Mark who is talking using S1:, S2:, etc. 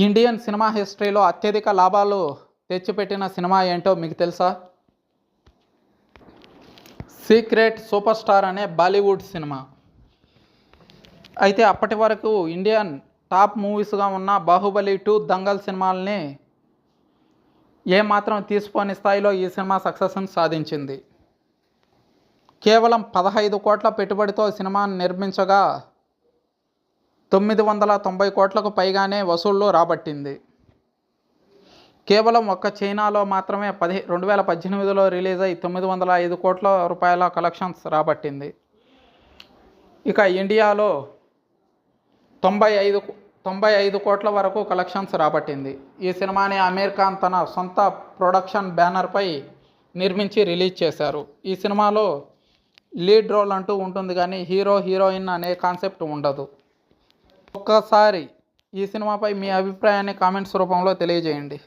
S1: Indian cinema హిస్టరీలో అత్యధిక లాభాలు తెచ్చిపెట్టిన సినిమా ఏంటో మీకు తెలుసా? సీక్రెట్ సూపర్ స్టార్ అనే బాలీవుడ్ సినిమా. అయితే అప్పటి వరకు ఇండియన్ టాప్ మూవీస్గా ఉన్న బాహుబలి 2, దంగల్ సినిమాలని ఏమాత్రం తీసిపోని స్థాయిలో ఈ సినిమా సక్సెస్ని సాధించింది. కేవలం 15 కోట్ల పెట్టుబడితో సినిమాను నిర్మించగా 990 కోట్లకు పైగానే వసూళ్లు రాబట్టింది. కేవలం ఒక్క చైనాలో మాత్రమే 2018లో రిలీజ్ అయి 905 కోట్ల రూపాయల కలెక్షన్స్ రాబట్టింది. ఇక ఇండియాలో 95 కోట్ల వరకు కలెక్షన్స్ రాబట్టింది. ఈ సినిమాని అమీర్ ఖాన్ తన సొంత ప్రొడక్షన్ బ్యానర్పై నిర్మించి రిలీజ్ చేశారు. ఈ సినిమాలో లీడ్ రోల్ అంటూ ఉంటుంది కానీ హీరో హీరోయిన్ అనే కాన్సెప్ట్ ఉండదు. ఒక్కసారి ఈ సినిమాపై మీ అభిప్రాయాన్ని కామెంట్స్ రూపంలో తెలియజేయండి.